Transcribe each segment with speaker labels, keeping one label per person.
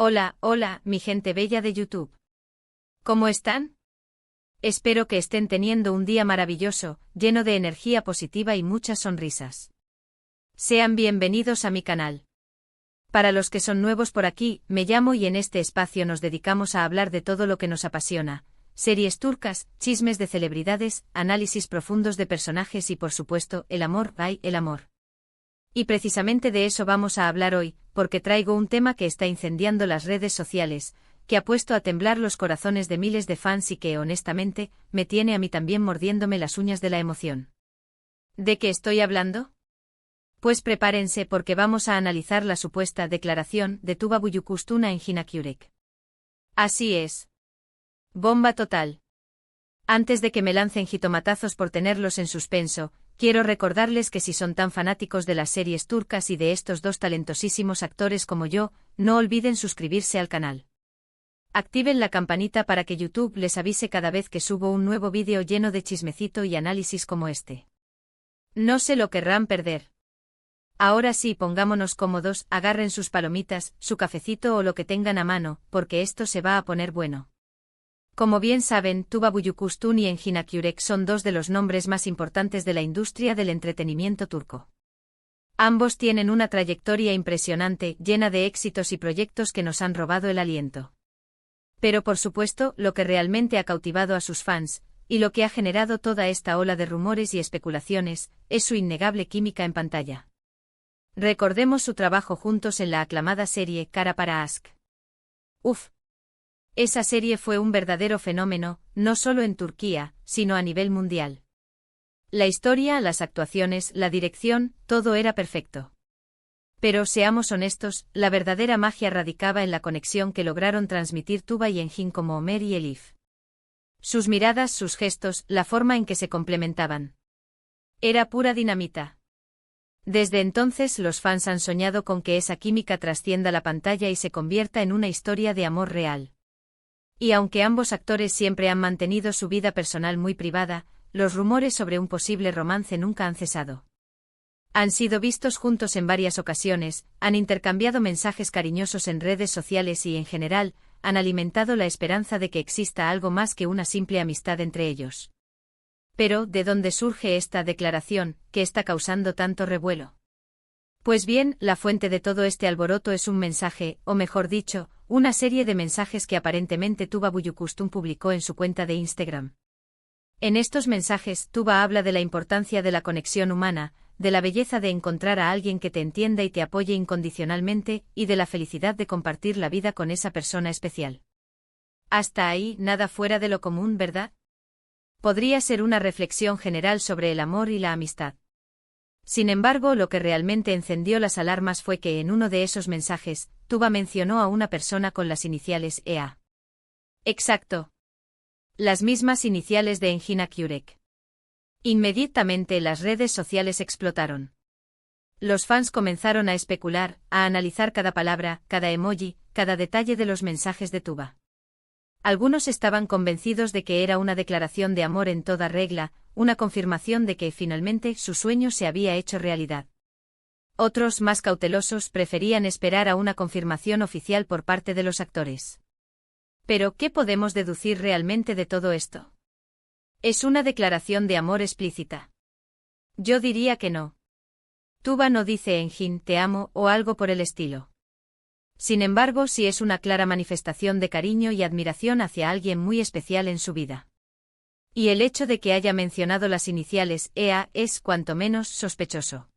Speaker 1: Hola, hola, mi gente bella de YouTube. ¿Cómo están? Espero que estén teniendo un día maravilloso, lleno de energía positiva y muchas sonrisas. Sean bienvenidos a mi canal. Para los que son nuevos por aquí, me llamo y en este espacio nos dedicamos a hablar de todo lo que nos apasiona: series turcas, chismes de celebridades, análisis profundos de personajes y por supuesto, el amor, ¡ay, el amor! Y precisamente de eso vamos a hablar hoy, porque traigo un tema que está incendiando las redes sociales, que ha puesto a temblar los corazones de miles de fans y que, honestamente, me tiene a mí también mordiéndome las uñas de la emoción. ¿De qué estoy hablando? Pues prepárense porque vamos a analizar la supuesta declaración de Tuba Büyüküstün en Engin Akyürek. Así es. Bomba total. Antes de que me lancen jitomatazos por tenerlos en suspenso, quiero recordarles que si son tan fanáticos de las series turcas y de estos dos talentosísimos actores como yo, no olviden suscribirse al canal. Activen la campanita para que YouTube les avise cada vez que subo un nuevo vídeo lleno de chismecito y análisis como este. No se lo querrán perder. Ahora sí, pongámonos cómodos, agarren sus palomitas, su cafecito o lo que tengan a mano, porque esto se va a poner bueno. Como bien saben, Tuba Büyüküstün y Engin Akyürek son dos de los nombres más importantes de la industria del entretenimiento turco. Ambos tienen una trayectoria impresionante, llena de éxitos y proyectos que nos han robado el aliento. Pero por supuesto, lo que realmente ha cautivado a sus fans, y lo que ha generado toda esta ola de rumores y especulaciones, es su innegable química en pantalla. Recordemos su trabajo juntos en la aclamada serie Kara para Aşk. Uf. Esa serie fue un verdadero fenómeno, no solo en Turquía, sino a nivel mundial. La historia, las actuaciones, la dirección, todo era perfecto. Pero seamos honestos, la verdadera magia radicaba en la conexión que lograron transmitir Tuba y Engin como Ömer y Elif. Sus miradas, sus gestos, la forma en que se complementaban. Era pura dinamita. Desde entonces los fans han soñado con que esa química trascienda la pantalla y se convierta en una historia de amor real. Y aunque ambos actores siempre han mantenido su vida personal muy privada, los rumores sobre un posible romance nunca han cesado. Han sido vistos juntos en varias ocasiones, han intercambiado mensajes cariñosos en redes sociales y en general, han alimentado la esperanza de que exista algo más que una simple amistad entre ellos. Pero, ¿de dónde surge esta declaración, que está causando tanto revuelo? Pues bien, la fuente de todo este alboroto es un mensaje, o mejor dicho, una serie de mensajes que aparentemente Tuba Büyüküstün publicó en su cuenta de Instagram. En estos mensajes, Tuba habla de la importancia de la conexión humana, de la belleza de encontrar a alguien que te entienda y te apoye incondicionalmente, y de la felicidad de compartir la vida con esa persona especial. Hasta ahí, nada fuera de lo común, ¿verdad? Podría ser una reflexión general sobre el amor y la amistad. Sin embargo, lo que realmente encendió las alarmas fue que en uno de esos mensajes, Tuba mencionó a una persona con las iniciales EA. Exacto. Las mismas iniciales de Engin Akyürek. Inmediatamente las redes sociales explotaron. Los fans comenzaron a especular, a analizar cada palabra, cada emoji, cada detalle de los mensajes de Tuba. Algunos estaban convencidos de que era una declaración de amor en toda regla, una confirmación de que finalmente su sueño se había hecho realidad. Otros, más cautelosos, preferían esperar a una confirmación oficial por parte de los actores. Pero, ¿qué podemos deducir realmente de todo esto? ¿Es una declaración de amor explícita? Yo diría que no. Tuba no dice Engin, te amo, o algo por el estilo. Sin embargo, sí es una clara manifestación de cariño y admiración hacia alguien muy especial en su vida. Y el hecho de que haya mencionado las iniciales EA es, cuanto menos, sospechoso.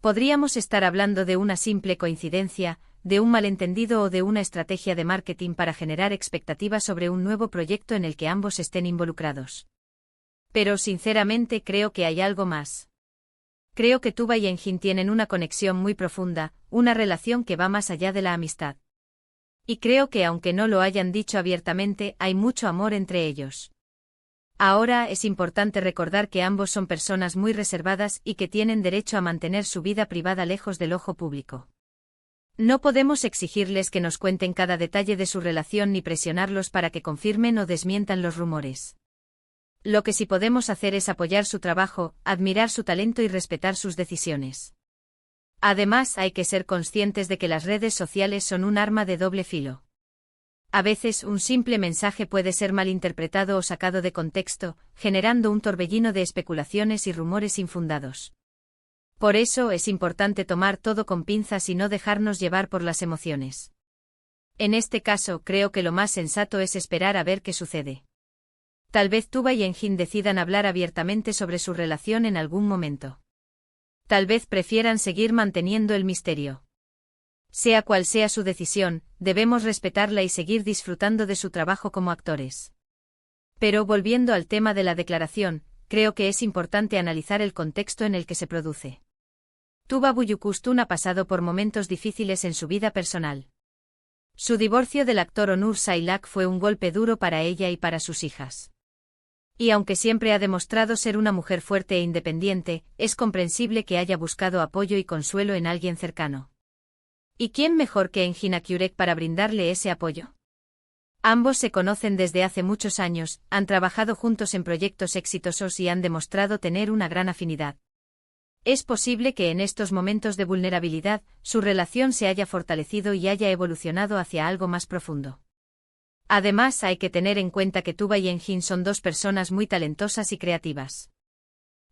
Speaker 1: Podríamos estar hablando de una simple coincidencia, de un malentendido o de una estrategia de marketing para generar expectativas sobre un nuevo proyecto en el que ambos estén involucrados. Pero sinceramente creo que hay algo más. Creo que Tuba y Engin tienen una conexión muy profunda, una relación que va más allá de la amistad. Y creo que aunque no lo hayan dicho abiertamente, hay mucho amor entre ellos. Ahora es importante recordar que ambos son personas muy reservadas y que tienen derecho a mantener su vida privada lejos del ojo público. No podemos exigirles que nos cuenten cada detalle de su relación ni presionarlos para que confirmen o desmientan los rumores. Lo que sí podemos hacer es apoyar su trabajo, admirar su talento y respetar sus decisiones. Además, hay que ser conscientes de que las redes sociales son un arma de doble filo. A veces, un simple mensaje puede ser malinterpretado o sacado de contexto, generando un torbellino de especulaciones y rumores infundados. Por eso, es importante tomar todo con pinzas y no dejarnos llevar por las emociones. En este caso, creo que lo más sensato es esperar a ver qué sucede. Tal vez Tuba y Engin decidan hablar abiertamente sobre su relación en algún momento. Tal vez prefieran seguir manteniendo el misterio. Sea cual sea su decisión, debemos respetarla y seguir disfrutando de su trabajo como actores. Pero volviendo al tema de la declaración, creo que es importante analizar el contexto en el que se produce. Tuba Büyüküstün ha pasado por momentos difíciles en su vida personal. Su divorcio del actor Onur Sailak fue un golpe duro para ella y para sus hijas. Y aunque siempre ha demostrado ser una mujer fuerte e independiente, es comprensible que haya buscado apoyo y consuelo en alguien cercano. ¿Y quién mejor que Engin Akyurek para brindarle ese apoyo? Ambos se conocen desde hace muchos años, han trabajado juntos en proyectos exitosos y han demostrado tener una gran afinidad. Es posible que en estos momentos de vulnerabilidad, su relación se haya fortalecido y haya evolucionado hacia algo más profundo. Además, hay que tener en cuenta que Tuba y Engin son dos personas muy talentosas y creativas.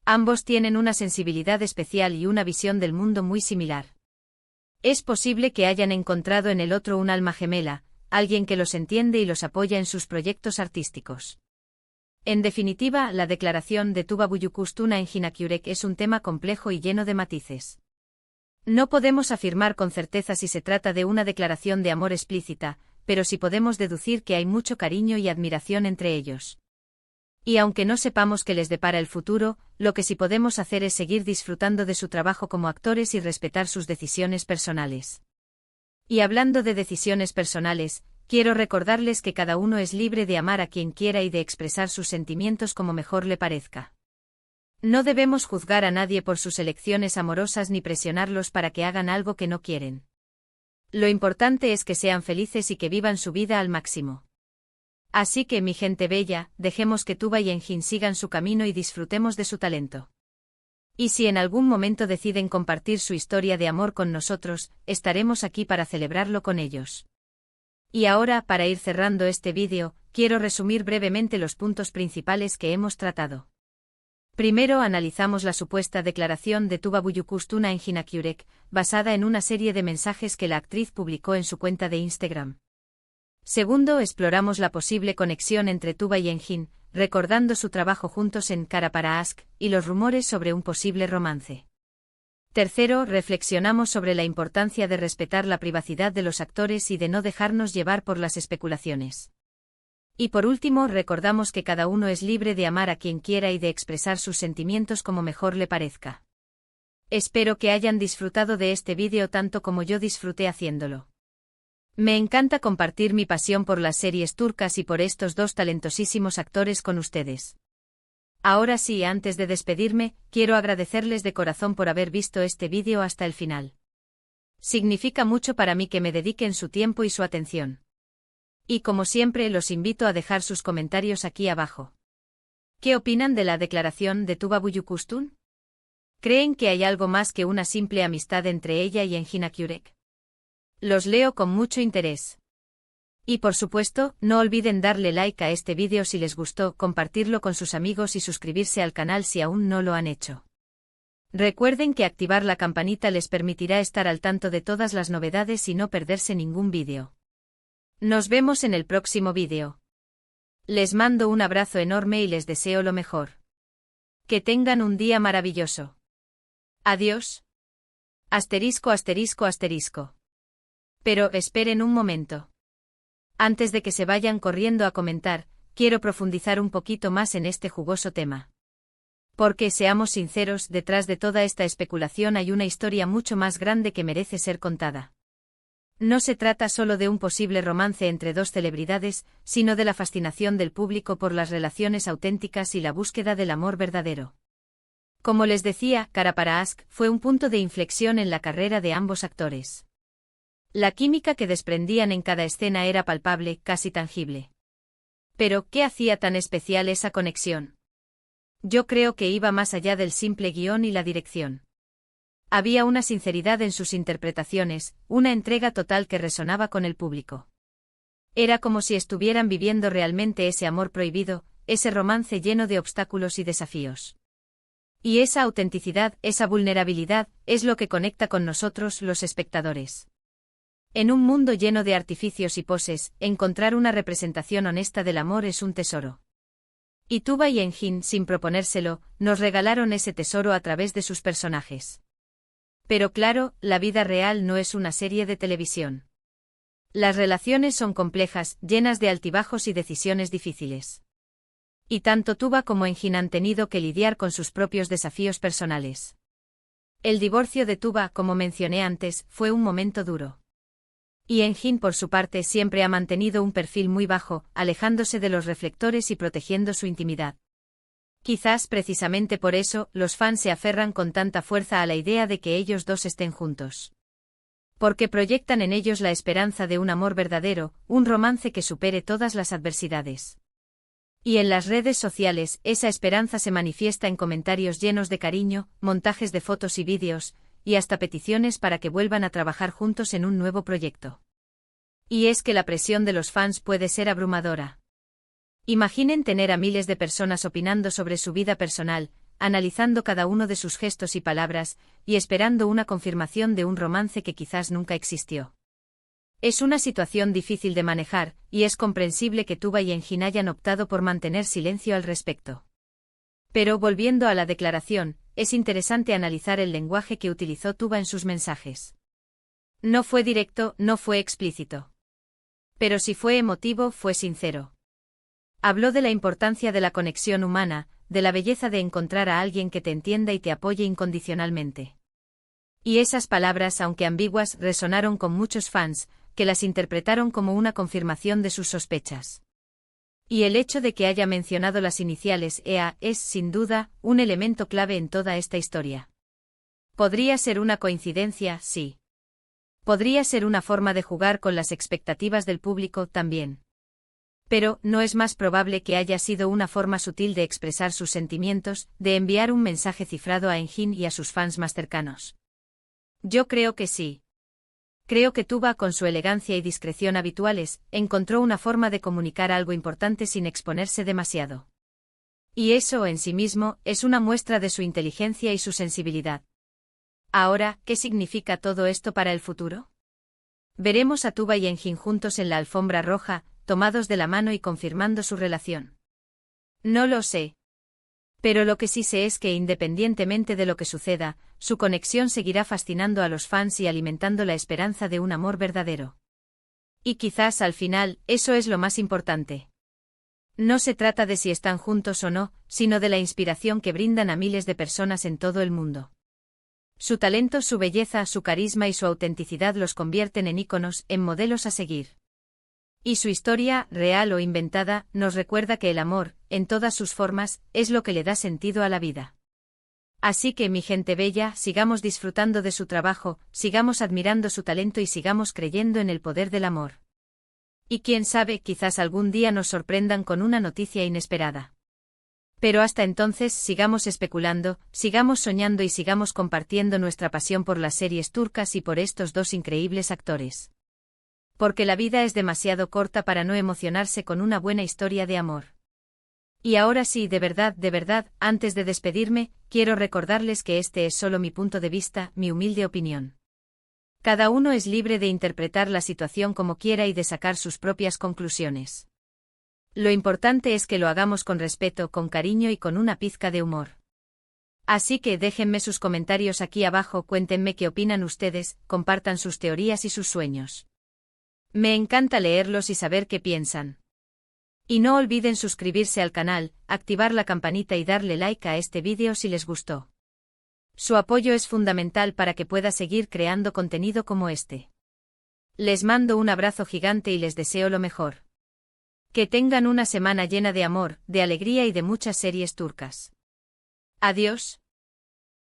Speaker 1: Ambos tienen una sensibilidad especial y una visión del mundo muy similar. Es posible que hayan encontrado en el otro un alma gemela, alguien que los entiende y los apoya en sus proyectos artísticos. En definitiva, la declaración de Tuba Büyüküstün a Engin Akyurek es un tema complejo y lleno de matices. No podemos afirmar con certeza si se trata de una declaración de amor explícita, pero sí podemos deducir que hay mucho cariño y admiración entre ellos. Y aunque no sepamos qué les depara el futuro, lo que sí podemos hacer es seguir disfrutando de su trabajo como actores y respetar sus decisiones personales. Y hablando de decisiones personales, quiero recordarles que cada uno es libre de amar a quien quiera y de expresar sus sentimientos como mejor le parezca. No debemos juzgar a nadie por sus elecciones amorosas ni presionarlos para que hagan algo que no quieren. Lo importante es que sean felices y que vivan su vida al máximo. Así que, mi gente bella, dejemos que Tuba y Engin sigan su camino y disfrutemos de su talento. Y si en algún momento deciden compartir su historia de amor con nosotros, estaremos aquí para celebrarlo con ellos. Y ahora, para ir cerrando este vídeo, quiero resumir brevemente los puntos principales que hemos tratado. Primero, analizamos la supuesta declaración de Tuba Büyüküstün a Engin Akyurek, basada en una serie de mensajes que la actriz publicó en su cuenta de Instagram. Segundo, exploramos la posible conexión entre Tuba y Engin, recordando su trabajo juntos en Kara para Aşk, y los rumores sobre un posible romance. Tercero, reflexionamos sobre la importancia de respetar la privacidad de los actores y de no dejarnos llevar por las especulaciones. Y por último, recordamos que cada uno es libre de amar a quien quiera y de expresar sus sentimientos como mejor le parezca. Espero que hayan disfrutado de este vídeo tanto como yo disfruté haciéndolo. Me encanta compartir mi pasión por las series turcas y por estos dos talentosísimos actores con ustedes. Ahora sí, antes de despedirme, quiero agradecerles de corazón por haber visto este vídeo hasta el final. Significa mucho para mí que me dediquen su tiempo y su atención. Y como siempre, los invito a dejar sus comentarios aquí abajo. ¿Qué opinan de la declaración de Tuba Büyüküstün? ¿Creen que hay algo más que una simple amistad entre ella y Engin Akyurek? Los leo con mucho interés. Y por supuesto, no olviden darle like a este vídeo si les gustó, compartirlo con sus amigos y suscribirse al canal si aún no lo han hecho. Recuerden que activar la campanita les permitirá estar al tanto de todas las novedades y no perderse ningún vídeo. Nos vemos en el próximo vídeo. Les mando un abrazo enorme y les deseo lo mejor. Que tengan un día maravilloso. Adiós. Asterisco asterisco asterisco. Pero esperen un momento. Antes de que se vayan corriendo a comentar, quiero profundizar un poquito más en este jugoso tema. Porque, seamos sinceros, detrás de toda esta especulación hay una historia mucho más grande que merece ser contada. No se trata solo de un posible romance entre dos celebridades, sino de la fascinación del público por las relaciones auténticas y la búsqueda del amor verdadero. Como les decía, Kara para Aşk fue un punto de inflexión en la carrera de ambos actores. La química que desprendían en cada escena era palpable, casi tangible. Pero, ¿qué hacía tan especial esa conexión? Yo creo que iba más allá del simple guión y la dirección. Había una sinceridad en sus interpretaciones, una entrega total que resonaba con el público. Era como si estuvieran viviendo realmente ese amor prohibido, ese romance lleno de obstáculos y desafíos. Y esa autenticidad, esa vulnerabilidad, es lo que conecta con nosotros, los espectadores. En un mundo lleno de artificios y poses, encontrar una representación honesta del amor es un tesoro. Y Tuba y Engin, sin proponérselo, nos regalaron ese tesoro a través de sus personajes. Pero claro, la vida real no es una serie de televisión. Las relaciones son complejas, llenas de altibajos y decisiones difíciles. Y tanto Tuba como Engin han tenido que lidiar con sus propios desafíos personales. El divorcio de Tuba, como mencioné antes, fue un momento duro. Y Engin, por su parte, siempre ha mantenido un perfil muy bajo, alejándose de los reflectores y protegiendo su intimidad. Quizás precisamente por eso, los fans se aferran con tanta fuerza a la idea de que ellos dos estén juntos. Porque proyectan en ellos la esperanza de un amor verdadero, un romance que supere todas las adversidades. Y en las redes sociales, esa esperanza se manifiesta en comentarios llenos de cariño, montajes de fotos y vídeos, y hasta peticiones para que vuelvan a trabajar juntos en un nuevo proyecto. Y es que la presión de los fans puede ser abrumadora. Imaginen tener a miles de personas opinando sobre su vida personal, analizando cada uno de sus gestos y palabras, y esperando una confirmación de un romance que quizás nunca existió. Es una situación difícil de manejar, y es comprensible que Tuba y Engin hayan optado por mantener silencio al respecto. Pero volviendo a la declaración, es interesante analizar el lenguaje que utilizó Tuba en sus mensajes. No fue directo, no fue explícito. Pero si fue emotivo, fue sincero. Habló de la importancia de la conexión humana, de la belleza de encontrar a alguien que te entienda y te apoye incondicionalmente. Y esas palabras, aunque ambiguas, resonaron con muchos fans, que las interpretaron como una confirmación de sus sospechas. Y el hecho de que haya mencionado las iniciales EA es, sin duda, un elemento clave en toda esta historia. Podría ser una coincidencia, sí. Podría ser una forma de jugar con las expectativas del público también. Pero, ¿no es más probable que haya sido una forma sutil de expresar sus sentimientos, de enviar un mensaje cifrado a Engin y a sus fans más cercanos? Yo creo que sí. Creo que Tuba, con su elegancia y discreción habituales, encontró una forma de comunicar algo importante sin exponerse demasiado. Y eso, en sí mismo, es una muestra de su inteligencia y su sensibilidad. Ahora, ¿qué significa todo esto para el futuro? Veremos a Tuba y Engin juntos en la alfombra roja, tomados de la mano y confirmando su relación. No lo sé. Pero lo que sí sé es que independientemente de lo que suceda, su conexión seguirá fascinando a los fans y alimentando la esperanza de un amor verdadero. Y quizás al final, eso es lo más importante. No se trata de si están juntos o no, sino de la inspiración que brindan a miles de personas en todo el mundo. Su talento, su belleza, su carisma y su autenticidad los convierten en íconos, en modelos a seguir. Y su historia, real o inventada, nos recuerda que el amor, en todas sus formas, es lo que le da sentido a la vida. Así que, mi gente bella, sigamos disfrutando de su trabajo, sigamos admirando su talento y sigamos creyendo en el poder del amor. Y quién sabe, quizás algún día nos sorprendan con una noticia inesperada. Pero hasta entonces, sigamos especulando, sigamos soñando y sigamos compartiendo nuestra pasión por las series turcas y por estos dos increíbles actores. Porque la vida es demasiado corta para no emocionarse con una buena historia de amor. Y ahora sí, de verdad, antes de despedirme, quiero recordarles que este es solo mi punto de vista, mi humilde opinión. Cada uno es libre de interpretar la situación como quiera y de sacar sus propias conclusiones. Lo importante es que lo hagamos con respeto, con cariño y con una pizca de humor. Así que déjenme sus comentarios aquí abajo, cuéntenme qué opinan ustedes, compartan sus teorías y sus sueños. Me encanta leerlos y saber qué piensan. Y no olviden suscribirse al canal, activar la campanita y darle like a este vídeo si les gustó. Su apoyo es fundamental para que pueda seguir creando contenido como este. Les mando un abrazo gigante y les deseo lo mejor. Que tengan una semana llena de amor, de alegría y de muchas series turcas. Adiós.